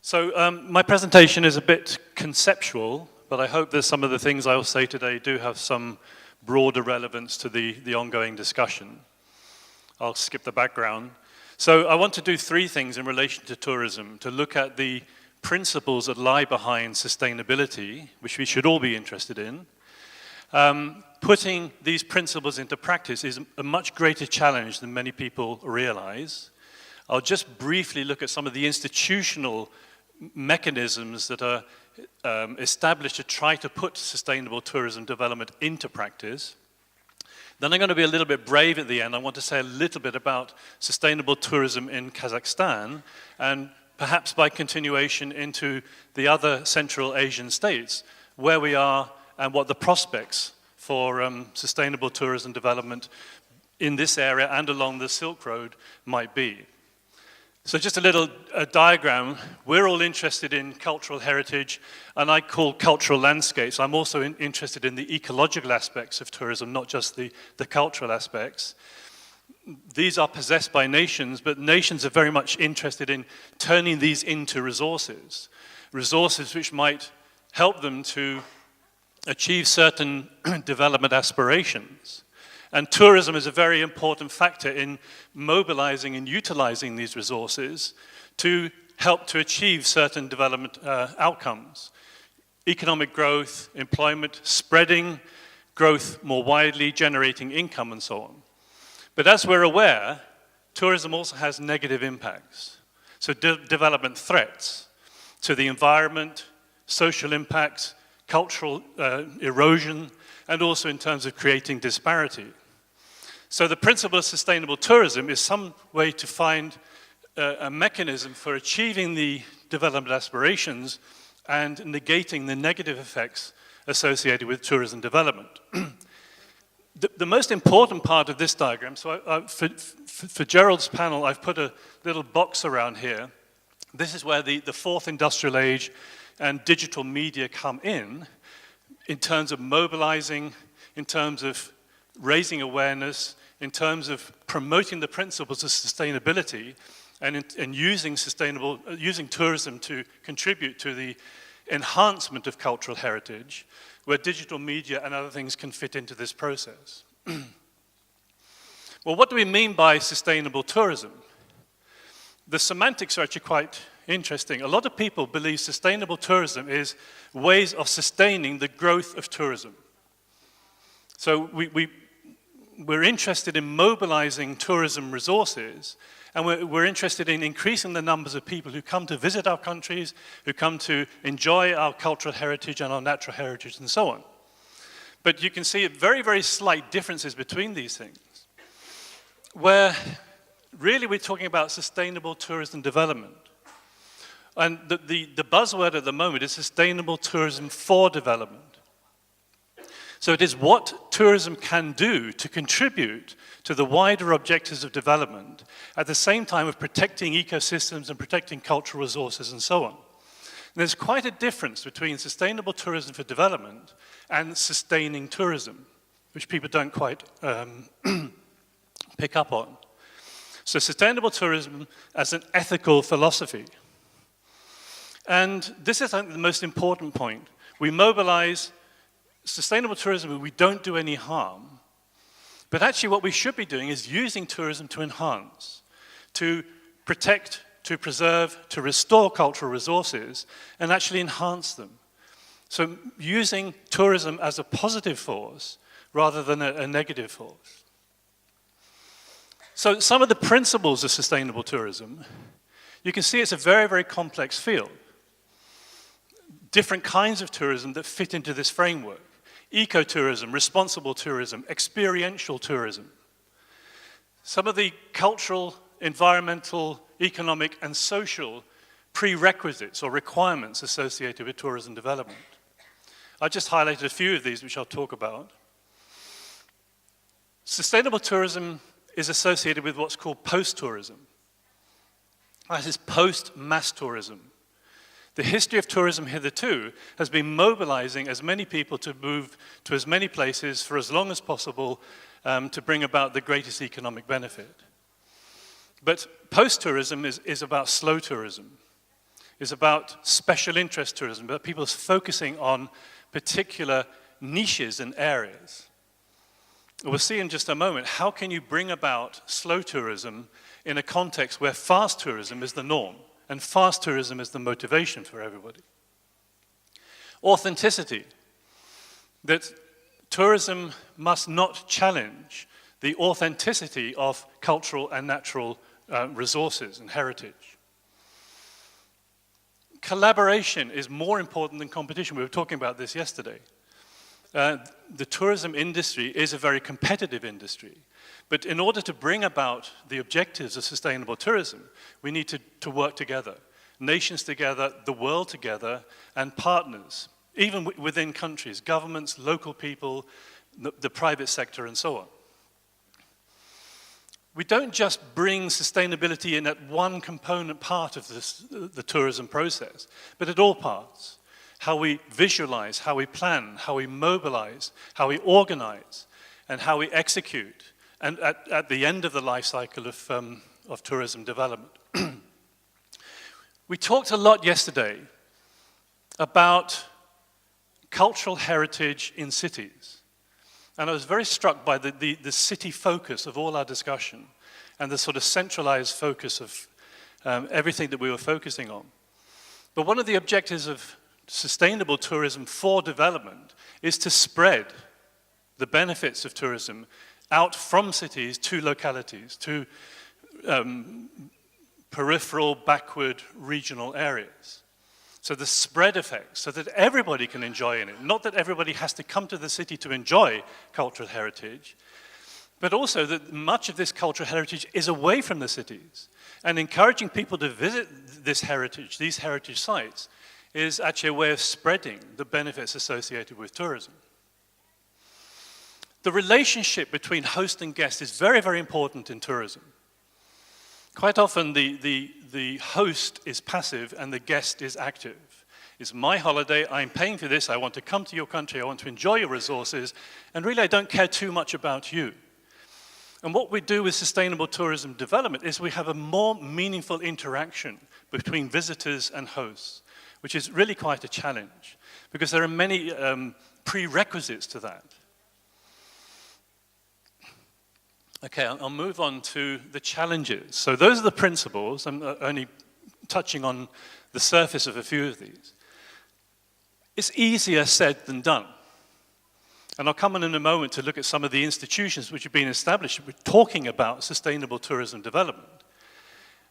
My presentation is a bit conceptual, but I hope that some of the things I will say today do have some broader relevance to the ongoing discussion. I'll skip the background. So I want to do three things in relation to tourism: to look at the principles that lie behind sustainability, which we should all be interested in. Putting these principles into practice is a much greater challenge than many people realize. I'll just briefly look at some of the institutional mechanisms that are established to try to put sustainable tourism development into practice. Then I'm going to be a little bit brave at the end. I want to say a little bit about sustainable tourism in Kazakhstan, and perhaps by continuation into the other Central Asian states, where we are and what the prospects for sustainable tourism development in this area and along the Silk Road might be. So just a little diagram. We're all interested in cultural heritage, and I call cultural landscapes. I'm also interested in the ecological aspects of tourism, not just the cultural aspects. These are possessed by nations, but nations are very much interested in turning these into resources which might help them to achieve certain development aspirations. And tourism is a very important factor in mobilizing and utilizing these resources to help to achieve certain development outcomes. Economic growth, employment, spreading growth more widely, generating income and so on. But as we're aware, tourism also has negative impacts. So development threats to the environment, social impacts, cultural erosion, and also in terms of creating disparity. So the principle of sustainable tourism is some way to find a mechanism for achieving the development aspirations and negating the negative effects associated with tourism development. The most important part of this diagram, so for Gerald's panel, I've put a little box around here. This is where the fourth industrial age and digital media come in terms of mobilizing, in terms of raising awareness, in terms of promoting the principles of sustainability, and using tourism to contribute to the enhancement of cultural heritage, where digital media and other things can fit into this process. Well, what do we mean by sustainable tourism? The semantics are actually quite interesting. A lot of people believe sustainable tourism is ways of sustaining the growth of tourism. So we're interested in mobilizing tourism resources, and we're interested in increasing the numbers of people who come to visit our countries, who come to enjoy our cultural heritage and our natural heritage and so on. But you can see very, very slight differences between these things, where really we're talking about sustainable tourism development. And the buzzword at the moment is sustainable tourism for development. So it is what tourism can do to contribute to the wider objectives of development at the same time of protecting ecosystems and protecting cultural resources and so on. And there's quite a difference between sustainable tourism for development and sustaining tourism, which people don't quite pick up on. So sustainable tourism as an ethical philosophy. And this is, I think, the most important point. We mobilize sustainable tourism, we don't do any harm. But actually what we should be doing is using tourism to enhance, to protect, to preserve, to restore cultural resources, and actually enhance them. So using tourism as a positive force rather than a negative force. So some of the principles of sustainable tourism, you can see it's a very, very complex field. Different kinds of tourism that fit into this framework. Ecotourism, responsible tourism, experiential tourism. Some of the cultural, environmental, economic, and social prerequisites or requirements associated with tourism development. I just highlighted a few of these, which I'll talk about. Sustainable tourism is associated with what's called post-tourism. That is post-mass tourism. The history of tourism hitherto has been mobilizing as many people to move to as many places for as long as possible to bring about the greatest economic benefit. But post-tourism is about slow tourism. is about special interest tourism, about people focusing on particular niches and areas. We'll see in just a moment, how can you bring about slow tourism in a context where fast tourism is the norm, and fast tourism is the motivation for everybody. Authenticity, that tourism must not challenge the authenticity of cultural and natural resources and heritage. Collaboration is more important than competition. We were talking about this yesterday. The tourism industry is a very competitive industry. But in order to bring about the objectives of sustainable tourism, we need to work together. Nations together, the world together, and partners, even within countries, governments, local people, the private sector, and so on. We don't just bring sustainability in at one component part of the tourism process, but at all parts. How we visualize, how we plan, how we mobilize, how we organize, and how we execute, and at the end of the life cycle of tourism development. We talked a lot yesterday about cultural heritage in cities. And I was very struck by the city focus of all our discussion and the sort of centralized focus of everything that we were focusing on. But one of the objectives of sustainable tourism for development is to spread the benefits of tourism out from cities to localities, to peripheral, backward, regional areas. So the spread effect, so that everybody can enjoy in it. Not that everybody has to come to the city to enjoy cultural heritage, but also that much of this cultural heritage is away from the cities. And encouraging people to visit this heritage, these heritage sites, is actually a way of spreading the benefits associated with tourism. The relationship between host and guest is very, very important in tourism. Quite often the host is passive and the guest is active. It's my holiday, I'm paying for this, I want to come to your country, I want to enjoy your resources, and really I don't care too much about you. And what we do with sustainable tourism development is we have a more meaningful interaction between visitors and hosts, which is really quite a challenge, because there are many prerequisites to that. Okay, I'll move on to the challenges. So those are the principles. I'm only touching on the surface of a few of these. It's easier said than done. And I'll come on in a moment to look at some of the institutions which have been established with talking about sustainable tourism development.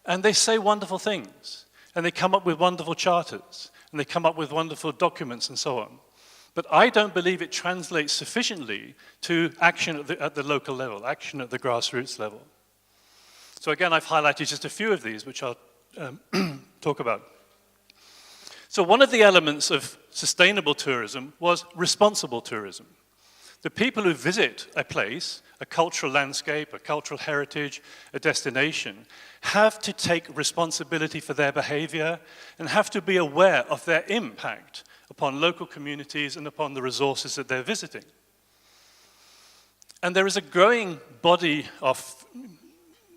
And they say wonderful things. And they come up with wonderful charters. And they come up with wonderful documents and so on. But I don't believe it translates sufficiently to action at the local level, action at the grassroots level. So again, I've highlighted just a few of these, which I'll talk about. So one of the elements of sustainable tourism was responsible tourism. The people who visit a place, a cultural landscape, a cultural heritage, a destination, have to take responsibility for their behavior and have to be aware of their impact upon local communities and upon the resources that they're visiting. And there is a growing body of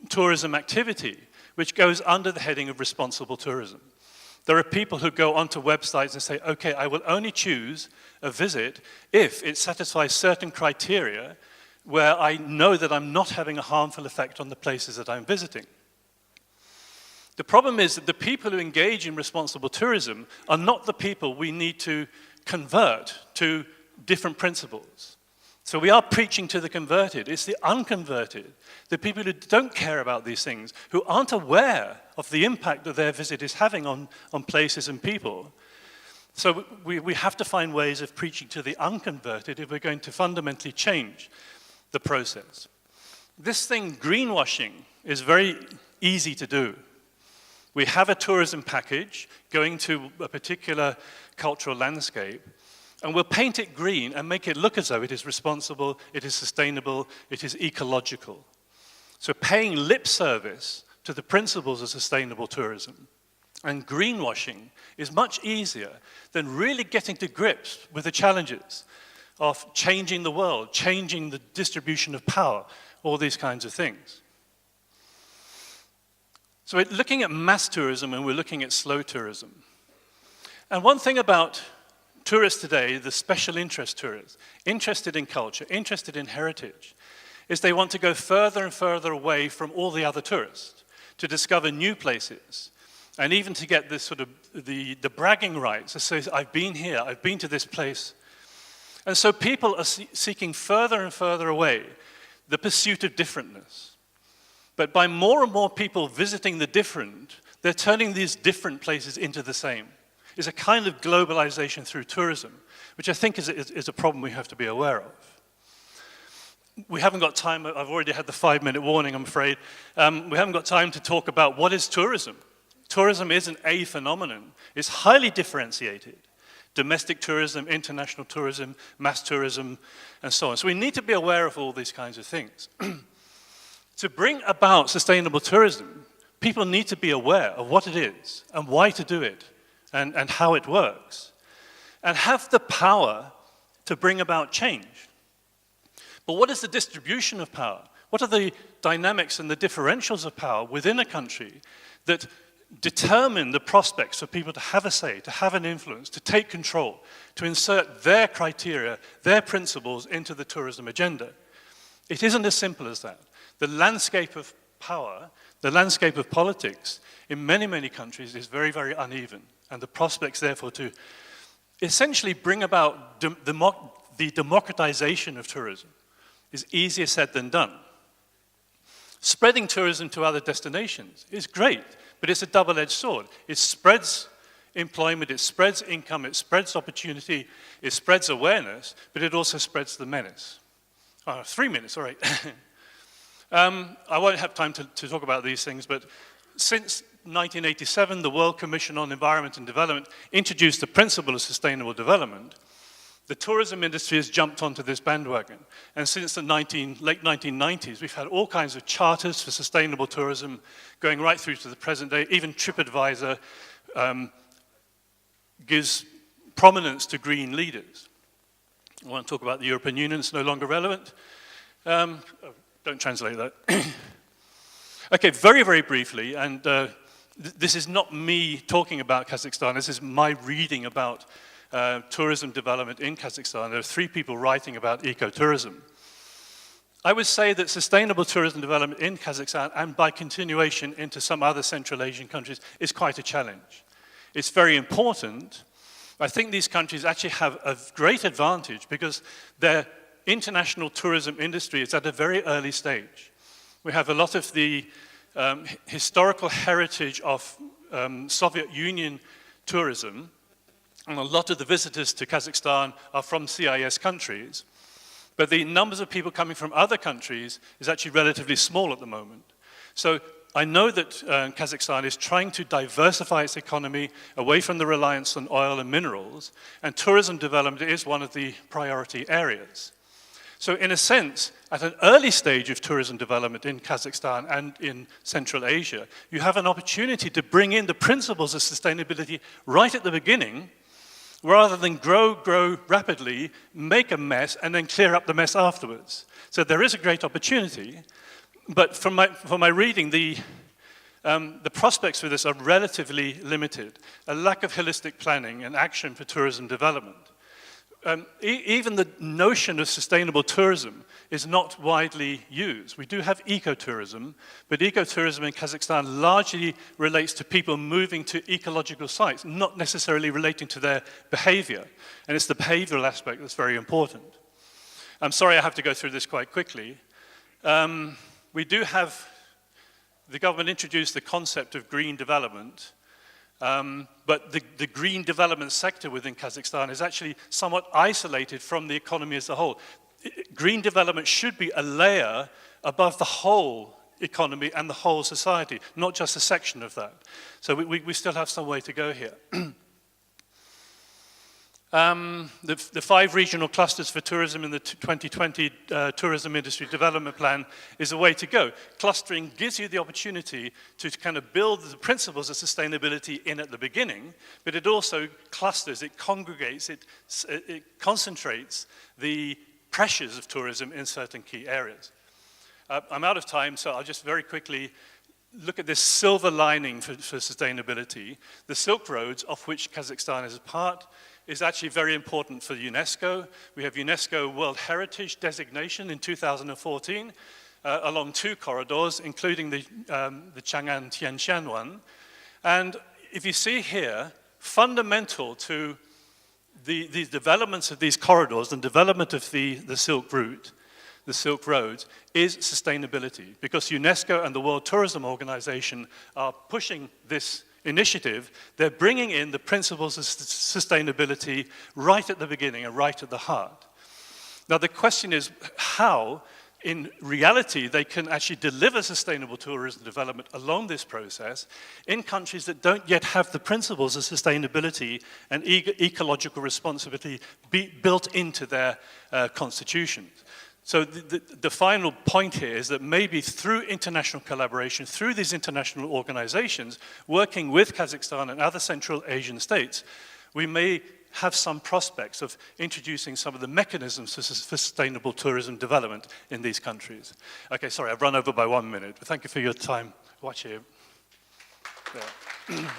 tourism activity which goes under the heading of responsible tourism. There are people who go onto websites and say, okay, I will only choose a visit if it satisfies certain criteria where I know that I'm not having a harmful effect on the places that I'm visiting. The problem is that the people who engage in responsible tourism are not the people we need to convert to different principles. So we are preaching to the converted. It's the unconverted, the people who don't care about these things, who aren't aware of the impact that their visit is having on places and people. So we have to find ways of preaching to the unconverted if we're going to fundamentally change the process. This thing, greenwashing, is very easy to do. We have a tourism package going to a particular cultural landscape, and we'll paint it green and make it look as though it is responsible, it is sustainable, it is ecological. So paying lip service to the principles of sustainable tourism and greenwashing is much easier than really getting to grips with the challenges of changing the world, changing the distribution of power, all these kinds of things. So we're looking at mass tourism and we're looking at slow tourism. And one thing about tourists today, the special interest tourists, interested in culture, interested in heritage, is they want to go further and further away from all the other tourists to discover new places and even to get this sort of the bragging rights to say, I've been here, I've been to this place. And so people are seeking further and further away the pursuit of differentness. But by more and more people visiting the different, they're turning these different places into the same. It's a kind of globalization through tourism, which I think is a problem we have to be aware of. We haven't got time, I've already had the 5-minute warning, I'm afraid. We haven't got time to talk about what is tourism. Tourism isn't a phenomenon. It's highly differentiated. Domestic tourism, international tourism, mass tourism, and so on. So we need to be aware of all these kinds of things. To bring about sustainable tourism, people need to be aware of what it is and why to do it and how it works, and have the power to bring about change. But what is the distribution of power? What are the dynamics and the differentials of power within a country that determine the prospects for people to have a say, to have an influence, to take control, to insert their criteria, their principles into the tourism agenda? It isn't as simple as that. The landscape of power, the landscape of politics in many, many countries is very, very uneven. And the prospects, therefore, to essentially bring about the democratization of tourism is easier said than done. Spreading tourism to other destinations is great, but it's a double-edged sword. It spreads employment, it spreads income, it spreads opportunity, it spreads awareness, but it also spreads the menace. 3 minutes, all right. I won't have time to talk about these things, but since 1987, the World Commission on Environment and Development introduced the principle of sustainable development. The tourism industry has jumped onto this bandwagon. And since the late 1990s, we've had all kinds of charters for sustainable tourism going right through to the present day. Even TripAdvisor gives prominence to green leaders. I want to talk about the European Union, it's no longer relevant. Don't translate that. Okay, very, very briefly, and this is not me talking about Kazakhstan, this is my reading about tourism development in Kazakhstan. There are 3 people writing about ecotourism. I would say that sustainable tourism development in Kazakhstan, and by continuation into some other Central Asian countries, is quite a challenge. It's very important. I think these countries actually have a great advantage because their international tourism industry is at a very early stage. We have a lot of the historical heritage of Soviet Union tourism, and a lot of the visitors to Kazakhstan are from CIS countries, but the numbers of people coming from other countries is actually relatively small at the moment. So I know that Kazakhstan is trying to diversify its economy away from the reliance on oil and minerals, and tourism development is one of the priority areas. So in a sense, at an early stage of tourism development in Kazakhstan and in Central Asia, you have an opportunity to bring in the principles of sustainability right at the beginning, rather than grow rapidly, make a mess, and then clear up the mess afterwards. So there is a great opportunity, but from my reading, the prospects for this are relatively limited. A lack of holistic planning and action for tourism development. Even the notion of sustainable tourism is not widely used. We do have ecotourism, but ecotourism in Kazakhstan largely relates to people moving to ecological sites, not necessarily relating to their behavior. And it's the behavioral aspect that's very important. I'm sorry I have to go through this quite quickly. We do have, the government introduced the concept of green development, but the green development sector within Kazakhstan is actually somewhat isolated from the economy as a whole. Green development should be a layer above the whole economy and the whole society, not just a section of that. So we still have some way to go here. The 5 regional clusters for tourism in the 2020 Tourism Industry Development Plan is a way to go. Clustering gives you the opportunity to kind of build the principles of sustainability in at the beginning, but it also clusters, it congregates, it concentrates the pressures of tourism in certain key areas. I'm out of time, so I'll just very quickly look at this silver lining for sustainability. The Silk Roads, of which Kazakhstan is a part, is actually very important for UNESCO. We have UNESCO World Heritage designation in 2014 along 2 corridors, including the Chang'an-Tianshan one. And if you see here, fundamental to the developments of these corridors and development of the Silk Route, the Silk Roads, is sustainability, because UNESCO and the World Tourism Organization are pushing this initiative. They're bringing in the principles of sustainability right at the beginning and right at the heart. Now the question is how, in reality, they can actually deliver sustainable tourism development along this process in countries that don't yet have the principles of sustainability and ecological responsibility built into their constitutions. So the final point here is that maybe through international collaboration, through these international organizations, working with Kazakhstan and other Central Asian states, we may have some prospects of introducing some of the mechanisms for sustainable tourism development in these countries. Okay, sorry, I've run over by 1 minute, but thank you for your time watching. Yeah.